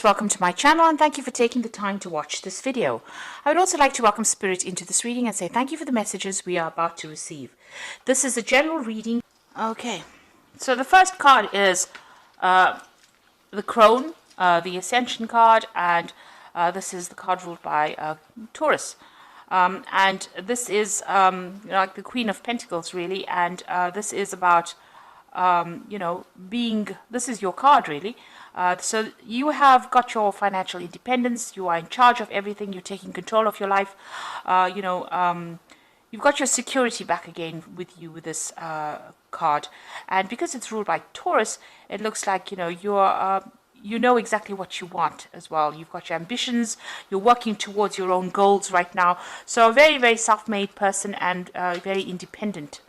welcome to my channel and thank you for taking the time to watch this video. I would also like to welcome Spirit into this reading and say thank you for the messages we are about to receive. This is a general reading. Okay, so the first card is the Crone, the Ascension card, and this is the card ruled by Taurus. And this is like the Queen of Pentacles really, and this is about this is your card really. So you have got your financial independence, you are in charge of everything, you're taking control of your life, you've got your security back again with you with this card. And because it's ruled by Taurus, it looks like, you know exactly what you want as well. You've got your ambitions, you're working towards your own goals right now. So a very, very self-made person and very independent.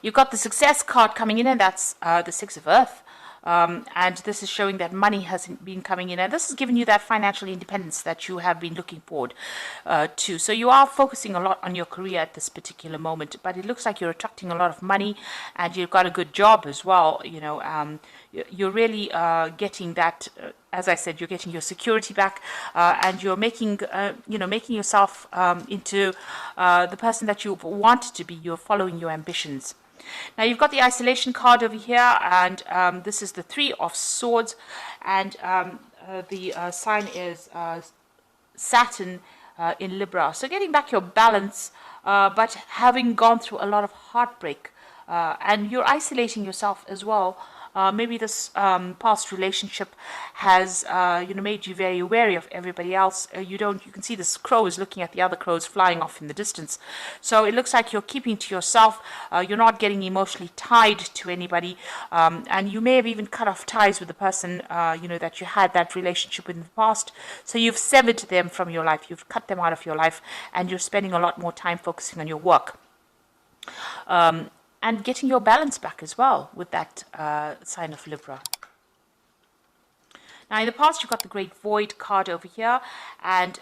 You've got the Success card coming in, and that's the Six of Earth. And this is showing that money has been coming in, and this has given you that financial independence that you have been looking forward to. So you are focusing a lot on your career at this particular moment, but it looks like you're attracting a lot of money, and you've got a good job as well. You're really getting that. As I said, you're getting your security back, and you're making, making yourself into the person that you wanted to be. You're following your ambitions. Now you've got the Isolation card over here, and this is the Three of Swords, and the sign is Saturn in Libra. So getting back your balance, but having gone through a lot of heartbreak, and you're isolating yourself as well. Maybe this past relationship has made you very wary of everybody else. You can see this crow is looking at the other crows flying off in the distance. So it looks like you're keeping to yourself. You're not getting emotionally tied to anybody, and you may have even cut off ties with the person that you had that relationship with in the past. So you've severed them from your life. You've cut them out of your life, and you're spending a lot more time focusing on your work. And getting your balance back as well with that sign of Libra. Now, in the past, you've got the Great Void card over here, and,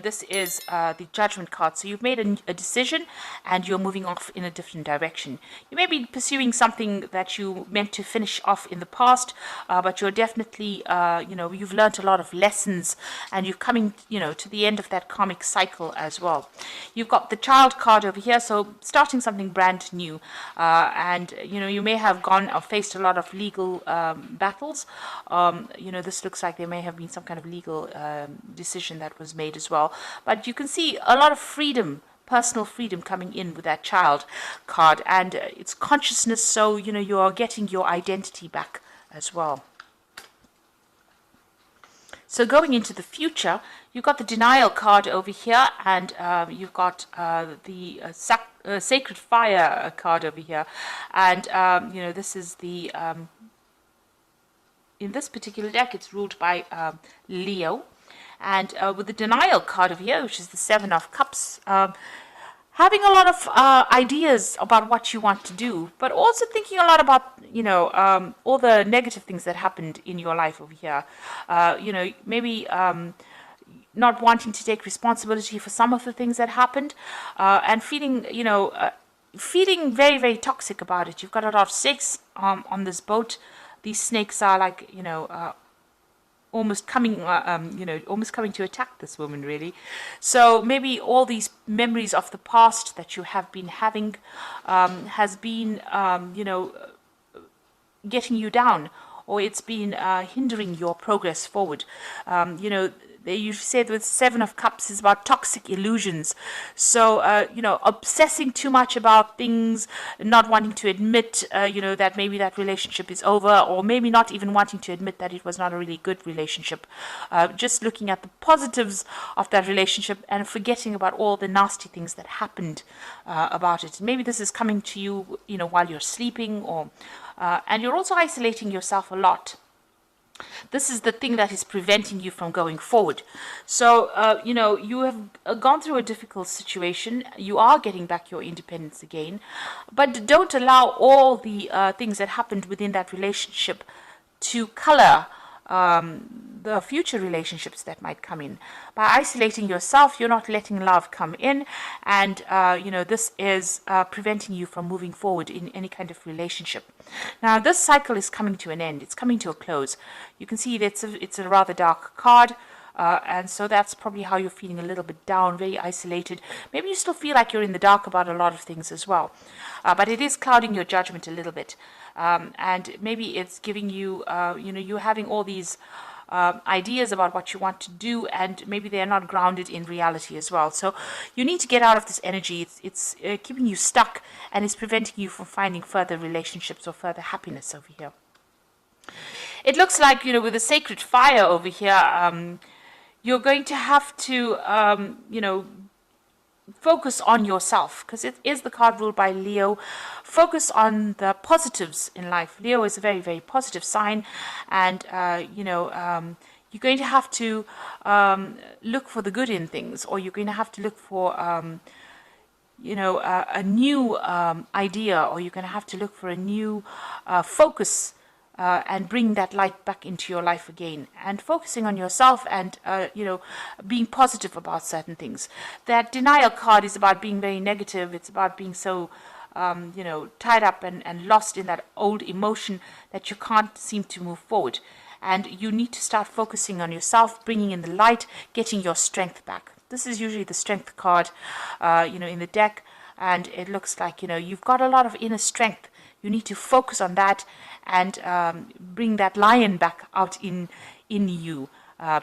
this is the Judgment card. So you've made a decision, and you're moving off in a different direction. You may be pursuing something that you meant to finish off in the past, but you're definitely, you've learned a lot of lessons, and you're coming, to the end of that karmic cycle as well. You've got the Child card over here, so starting something brand new, and, you may have gone or faced a lot of legal battles. This looks like there may have been some kind of legal decision that was made as well. But you can see a lot of freedom, personal freedom coming in with that Child card. And it's consciousness, so, you are getting your identity back as well. So going into the future, you've got the Denial card over here, and you've got the Sacred Fire card over here. And, this is the... in this particular deck, it's ruled by Leo. And with the Denial card over here, which is the Seven of Cups, having a lot of ideas about what you want to do, but also thinking a lot about, all the negative things that happened in your life over here. Maybe not wanting to take responsibility for some of the things that happened, and feeling, feeling very, very toxic about it. You've got a lot of snakes on this boat. These snakes are like, almost coming to attack this woman, really. So maybe all these memories of the past that you have been having has been, getting you down, or it's been hindering your progress forward. You said with Seven of Cups is about toxic illusions. So, obsessing too much about things, not wanting to admit, that maybe that relationship is over, or maybe not even wanting to admit that it was not a really good relationship. Just looking at the positives of that relationship and forgetting about all the nasty things that happened about it. Maybe this is coming to you, while you're sleeping, or and you're also isolating yourself a lot. This is the thing that is preventing you from going forward. So, you have gone through a difficult situation. You are getting back your independence again. But don't allow all the things that happened within that relationship to color the future relationships that might come in. By isolating yourself, you're not letting love come in, and this is preventing you from moving forward in any kind of relationship. Now, this cycle is coming to an end. It's coming to a close. You can see that it's a rather dark card. And so that's probably how you're feeling, a little bit down, very isolated. Maybe you still feel like you're in the dark about a lot of things as well. But it is clouding your judgment a little bit. And maybe it's giving you, you're having all these ideas about what you want to do, and maybe they're not grounded in reality as well. So you need to get out of this energy. It's keeping you stuck, and it's preventing you from finding further relationships or further happiness over here. It looks like, with the sacred fire over here, you're going to have to, focus on yourself, because it is the card ruled by Leo. Focus on the positives in life. Leo is a very, very positive sign, and, you're going to have to look for the good in things, or you're going to have to look for, a new idea, or you're going to have to look for a new focus, and bring that light back into your life again, and focusing on yourself, and being positive about certain things. That denial card is about being very negative. It's about being so tied up and lost in that old emotion that you can't seem to move forward, and you need to start focusing on yourself, bringing in the light, getting your strength back. This is usually the strength card in the deck, and it looks like you've got a lot of inner strength. You need to focus on that and bring that lion back out in you,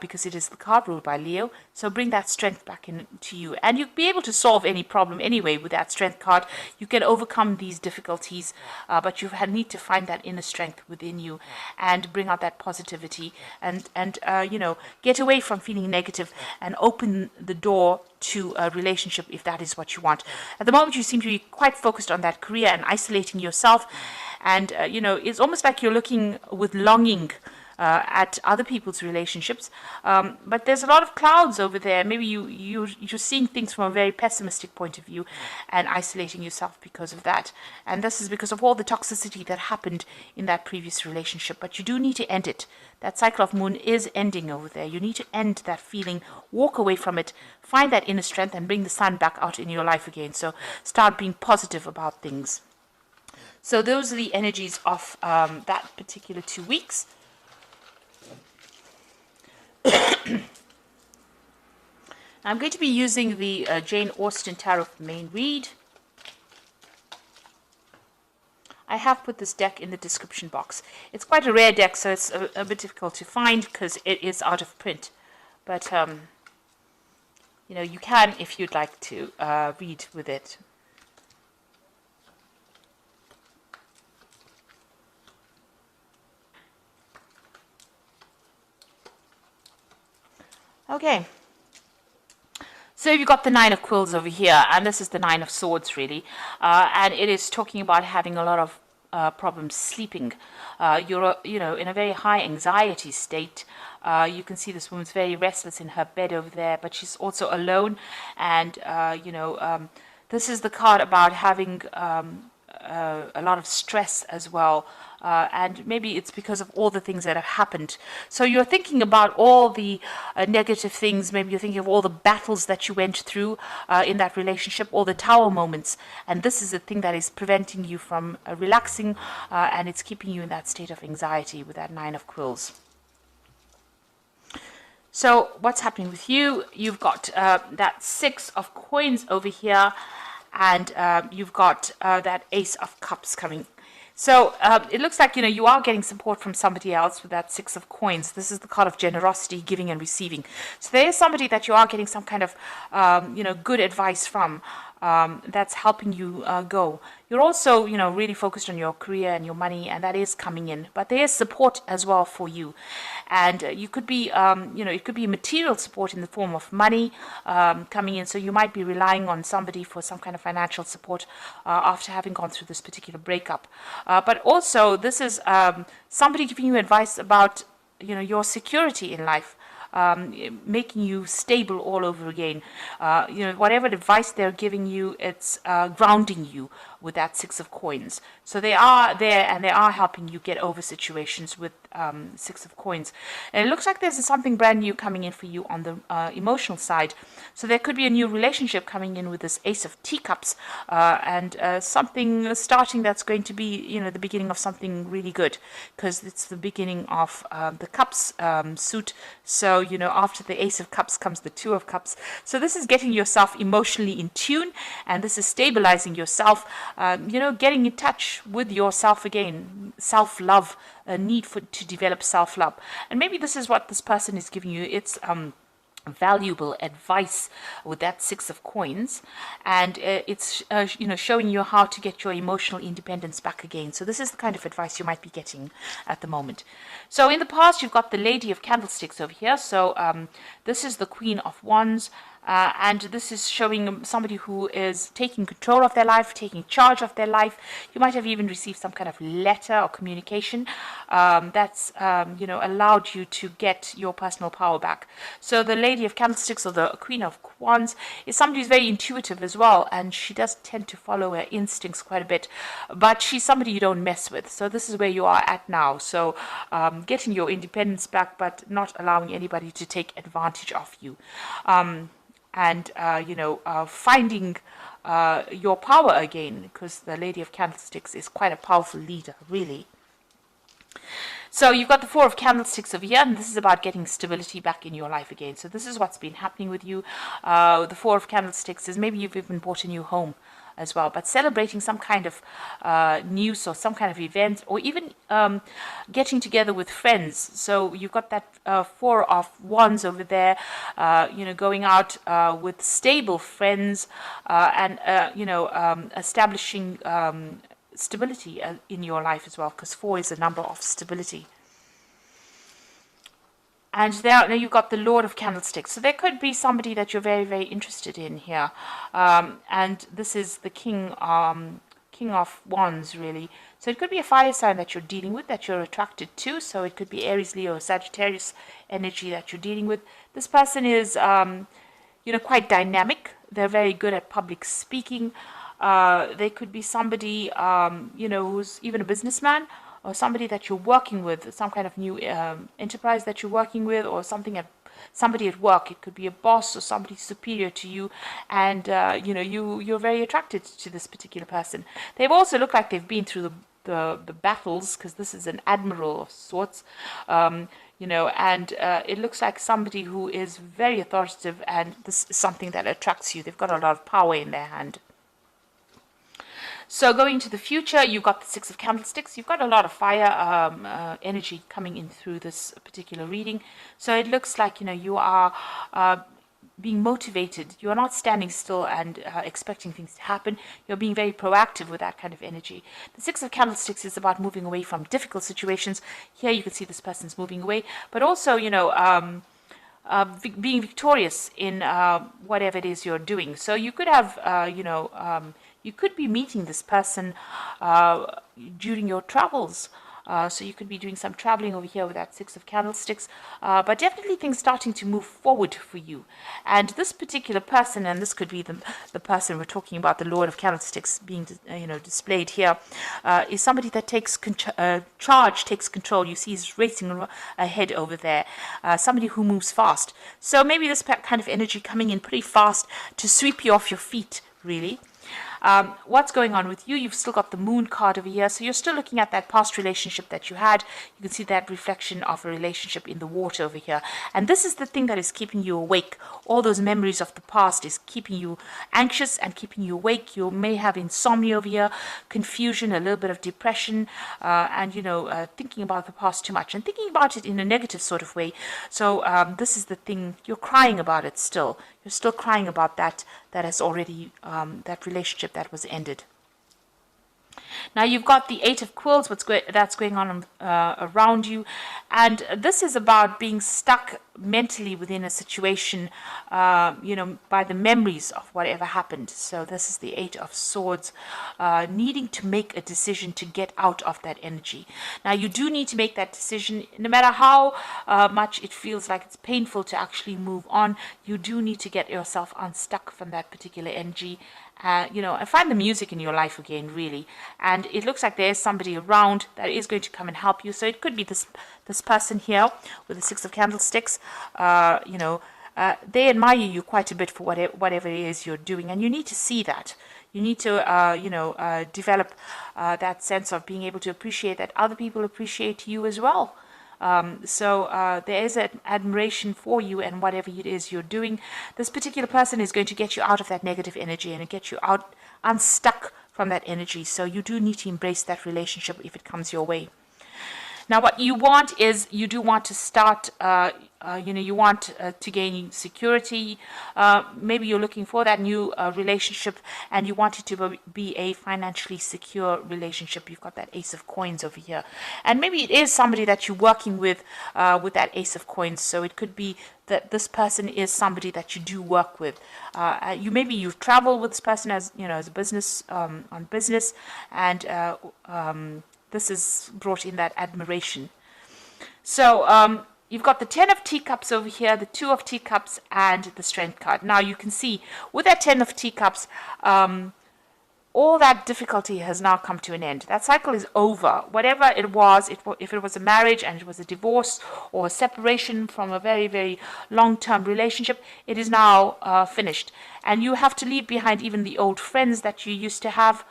because it is the card ruled by Leo. So bring that strength back into you, and you'll be able to solve any problem anyway with that strength card. You can overcome these difficulties, but you need to find that inner strength within you and bring out that positivity, and get away from feeling negative and open the door to a relationship if that is what you want. At the moment, you seem to be quite focused on that career and isolating yourself, and it's almost like you're looking with longing at other people's relationships, but there's a lot of clouds over there. Maybe you're seeing things from a very pessimistic point of view and isolating yourself because of that, and this is because of all the toxicity that happened in that previous relationship. But you do need to end it. That cycle of moon is ending over there. You need to end that feeling, walk away from it, find that inner strength, and bring the sun back out in your life again. So start being positive about things. So those are the energies of that particular 2 weeks. I'm going to be using the Jane Austen Tarot Main Read. I have put this deck in the description box. It's quite a rare deck, so it's a bit difficult to find because it is out of print. But, you can, if you'd like to, read with it. Okay. So you've got the Nine of Quills over here, and this is the Nine of Swords, really. And it is talking about having a lot of problems sleeping. You're, in a very high anxiety state. You can see this woman's very restless in her bed over there, but she's also alone. And, this is the card about having a lot of stress as well. And maybe it's because of all the things that have happened. So you're thinking about all the negative things. Maybe you're thinking of all the battles that you went through in that relationship, all the tower moments. And this is the thing that is preventing you from relaxing, and it's keeping you in that state of anxiety with that Nine of Quills. So what's happening with you? You've got that Six of Coins over here, and you've got that Ace of Cups coming. So it looks like, you are getting support from somebody else with that Six of Coins. This is the card of generosity, giving and receiving. So there is somebody that you are getting some kind of, good advice from. That's helping you go. You're also, really focused on your career and your money, and that is coming in. But there is support as well for you. And you could be, it could be material support in the form of money coming in. So you might be relying on somebody for some kind of financial support after having gone through this particular breakup. But also, this is somebody giving you advice about, your security in life. Making you stable all over again. Whatever advice they're giving you, it's grounding you with that Six of Coins. So they are there and they are helping you get over situations with Six of Coins. And it looks like there's something brand new coming in for you on the emotional side. So there could be a new relationship coming in with this Ace of Teacups, and something starting that's going to be, you know, the beginning of something really good, because it's the beginning of the Cups suit. So, you know, after the Ace of Cups comes the Two of Cups. So this is getting yourself emotionally in tune, and this is stabilizing yourself, you know, getting in touch with yourself again, self-love, a need to develop self-love. And maybe this is what this person is giving you. It's valuable advice with that Six of Coins, and it's you know, showing you how to get your emotional independence back again. So this is the kind of advice you might be getting at the moment. So in the past, you've got the Lady of Candlesticks over here. So this is the Queen of Wands. And this is showing somebody who is taking control of their life, taking charge of their life. You might have even received some kind of letter or communication that's you know, allowed you to get your personal power back. So the Lady of Candlesticks, or the Queen of Wands, is somebody who's very intuitive as well, and she does tend to follow her instincts quite a bit, but she's somebody you don't mess with. So this is where you are at now. So getting your independence back, but not allowing anybody to take advantage of you. And you know, finding your power again, because the Lady of Candlesticks is quite a powerful leader, really. So you've got the Four of Candlesticks over here, and this is about getting stability back in your life again. So this is what's been happening with you. The Four of Candlesticks is maybe you've even bought a new home as well, but celebrating some kind of news or some kind of event, or even getting together with friends. So you've got that Four of Wands over there, you know, going out with stable friends, and you know, establishing stability in your life as well, because 4 is a number of stability. And there, now you've got the Lord of Candlesticks. So there could be somebody that you're very, very interested in here. And this is the King of Wands, really. So it could be a fire sign that you're dealing with, that you're attracted to. So it could be Aries, Leo, Sagittarius energy that you're dealing with. This person is, you know, quite dynamic. They're very good at public speaking. They could be somebody, you know, who's even a businessman, or somebody that you're working with, some kind of new enterprise that you're working with, or somebody at work. It could be a boss or somebody superior to you, and you know, you're very attracted to this particular person. They've also looked like they've been through the battles, because this is an admiral of sorts, you know, and it looks like somebody who is very authoritative, and this is something that attracts you. They've got a lot of power in their hand. So going to the future, you've got the Six of Candlesticks. You've got a lot of fire energy coming in through this particular reading. So it looks like, you know, you are being motivated. You are not standing still and expecting things to happen. You're being very proactive with that kind of energy. The Six of Candlesticks is about moving away from difficult situations. Here you can see this person's moving away, but also, you know, being victorious in whatever it is you're doing. So you could have, you know, you could be meeting this person during your travels. So you could be doing some traveling over here with that Six of Candlesticks, but definitely things starting to move forward for you. And this particular person, and this could be the person we're talking about, the Lord of Candlesticks being you know, displayed here, is somebody that takes charge, takes control. You see he's racing ahead over there, somebody who moves fast. So maybe this kind of energy coming in pretty fast to sweep you off your feet, really. What's going on with you? You've still got the Moon card over here, so you're still looking at that past relationship that you had. You can see that reflection of a relationship in the water over here, and this is the thing that is keeping you awake. All those memories of the past is keeping you anxious and keeping you awake. You may have insomnia over here, confusion, a little bit of depression, and you know, thinking about the past too much and thinking about it in a negative sort of way. So this is the thing, you're crying about it still. You're still crying about that has already, that relationship that was ended. Now you've got the Eight of Quills, that's going on around you, and this is about being stuck mentally within a situation, you know, by the memories of whatever happened. So this is the Eight of Swords, needing to make a decision to get out of that energy. Now you do need to make that decision, no matter how much it feels like it's painful to actually move on. You do need to get yourself unstuck from that particular energy and find the music in your life again, really. And it looks like there's somebody around that is going to come and help you. So it could be this person here with the Six of Candlesticks. They admire you quite a bit for whatever it is you're doing, and you need to see that. You need to, develop that sense of being able to appreciate that other people appreciate you as well. So there is an admiration for you and whatever it is you're doing. This particular person is going to get you out of that negative energy and get you unstuck from that energy. So you do need to embrace that relationship if it comes your way. Now, what you want is you do want to start, you want to gain security. Maybe you're looking for that new relationship and you want it to be a financially secure relationship. You've got that Ace of Coins over here. And maybe it is somebody that you're working with that Ace of Coins. So it could be that this person is somebody that you do work with. Maybe you travel with this person as a business, on business, and this is brought in that admiration. So you've got the 10 of Teacups over here, the 2 of Teacups, and the Strength card. Now you can see with that 10 of Teacups, all that difficulty has now come to an end. That cycle is over. Whatever it was, if it was a marriage and it was a divorce or a separation from a very, very long-term relationship, it is now finished. And you have to leave behind even the old friends that you used to have,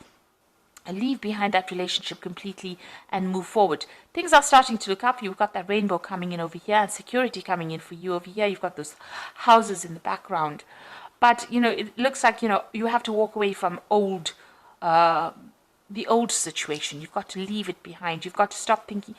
and leave behind that relationship completely and move forward. Things are starting to look up. You've got that rainbow coming in over here and security coming in for you over here. You've got those houses in the background. But, it looks like, you have to walk away from the old situation. You've got to leave it behind. You've got to stop thinking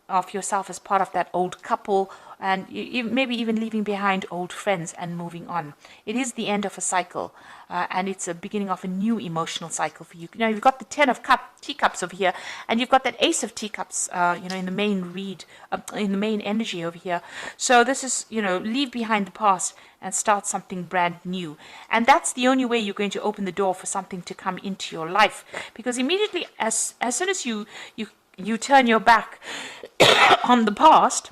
of yourself as part of that old couple, and maybe even leaving behind old friends and moving on. It is the end of a cycle, and it's a beginning of a new emotional cycle for you. You've got the 10 of Teacups over here, and you've got that Ace of Teacups, in the main in the main energy over here. So this is, leave behind the past and start something brand new. And that's the only way you're going to open the door for something to come into your life, because immediately as soon as you turn your back on the past,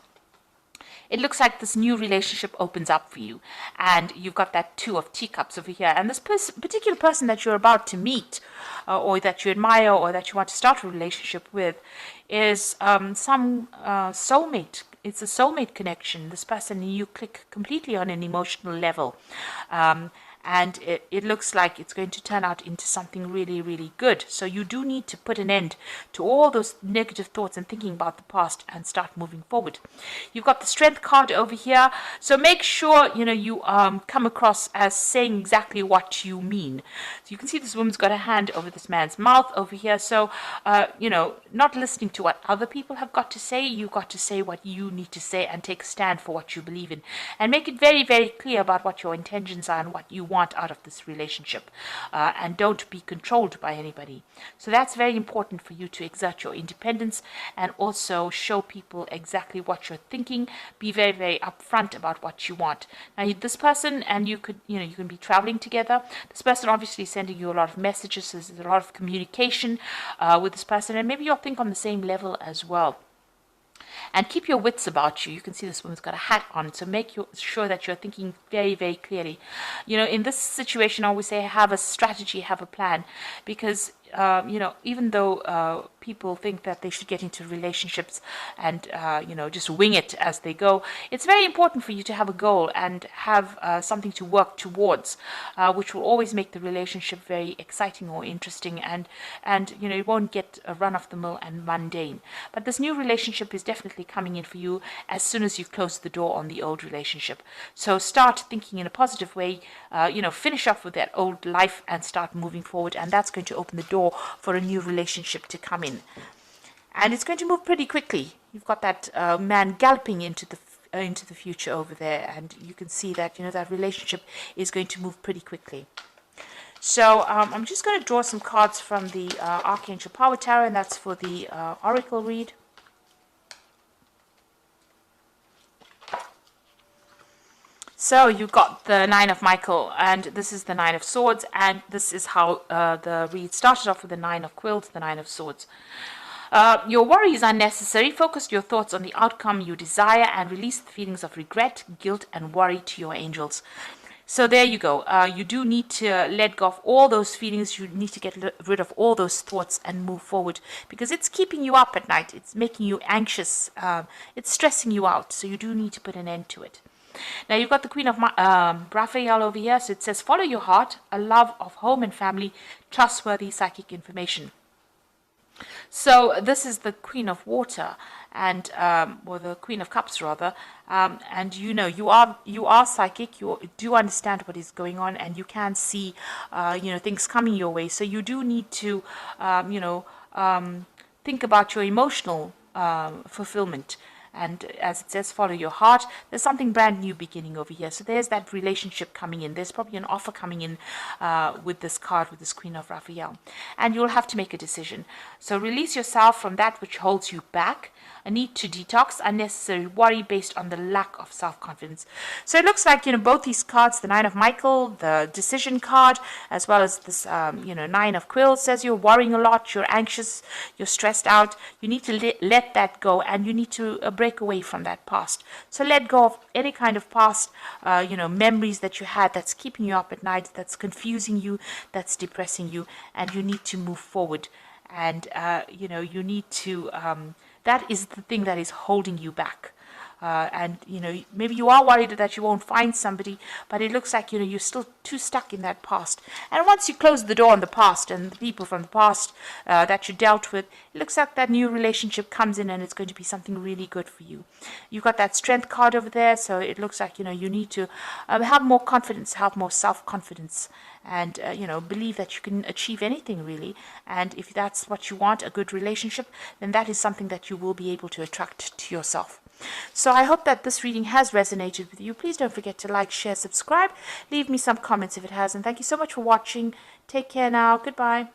it looks like this new relationship opens up for you. And you've got that 2 of Teacups over here. And this particular person that you're about to meet, or that you admire, or that you want to start a relationship with, is some soulmate. It's a soulmate connection. This person and you click completely on an emotional level. And it looks like it's going to turn out into something really, really good. So you do need to put an end to all those negative thoughts and thinking about the past and start moving forward. You've got the Strength card over here. So make sure, you come across as saying exactly what you mean. So you can see this woman's got a hand over this man's mouth over here. So, not listening to what other people have got to say. You've got to say what you need to say and take a stand for what you believe in. And make it very, very clear about what your intentions are and what you want out of this relationship, and don't be controlled by anybody. So that's very important for you to exert your independence and also show people exactly what you're thinking. Be very, very upfront about what you want. Now this person and you can be traveling together. This person obviously is sending you a lot of messages. So there's a lot of communication with this person, and maybe you'll think on the same level as well. And keep your wits about you. You can see this woman's got a hat on, so make sure that you're thinking very, very clearly. In this situation, I always say have a strategy, have a plan, because even though people think that they should get into relationships and, just wing it as they go, it's very important for you to have a goal and have something to work towards, which will always make the relationship very exciting or interesting, and it won't get a run of the mill and mundane. But this new relationship is definitely coming in for you as soon as you close the door on the old relationship. So start thinking in a positive way, finish off with that old life and start moving forward, and that's going to open the door for a new relationship to come in. And it's going to move pretty quickly. You've got that man galloping into the future over there, and you can see that that relationship is going to move pretty quickly. So I'm just going to draw some cards from the Archangel Power Tarot, and that's for the Oracle read. So you've got the 9 of Michael, and this is the 9 of Swords, and this is how the read started off with the 9 of Quills, the 9 of Swords. Your worry is unnecessary. Focus your thoughts on the outcome you desire and release the feelings of regret, guilt, and worry to your angels. So there you go. You do need to let go of all those feelings. You need to get rid of all those thoughts and move forward, because it's keeping you up at night. It's making you anxious. It's stressing you out. So you do need to put an end to it. Now you've got the Queen of Raphael over here. So it says, follow your heart, a love of home and family, trustworthy psychic information. So this is the Queen of Water, and or the Queen of Cups rather, and you know you are psychic. You do understand what is going on, and you can see things coming your way. So you do need to think about your emotional fulfillment. And as it says, follow your heart. There's something brand new beginning over here. So there's that relationship coming in. There's probably an offer coming in with this card, with this Queen of Raphael. And you'll have to make a decision. So release yourself from that which holds you back. A need to detox unnecessary worry based on the lack of self-confidence. So it looks like, both these cards, the Nine of Michael, the decision card, as well as this, Nine of Quills, says you're worrying a lot, you're anxious, you're stressed out. You need to let that go, and you need to break away from that past. So let go of any kind of past, memories that you had that's keeping you up at night, that's confusing you, that's depressing you, and you need to move forward. And, you need to... that is the thing that is holding you back. And maybe you are worried that you won't find somebody, but it looks like you're still too stuck in that past. And once you close the door on the past and the people from the past that you dealt with, it looks like that new relationship comes in, and it's going to be something really good for you. You've got that Strength card over there, so it looks like you need to have more confidence, have more self-confidence, and believe that you can achieve anything really. And if that's what you want, a good relationship, then that is something that you will be able to attract to yourself. So I hope that this reading has resonated with you. Please don't forget to like, share, subscribe. Leave me some comments if it has. And thank you so much for watching. Take care now. Goodbye.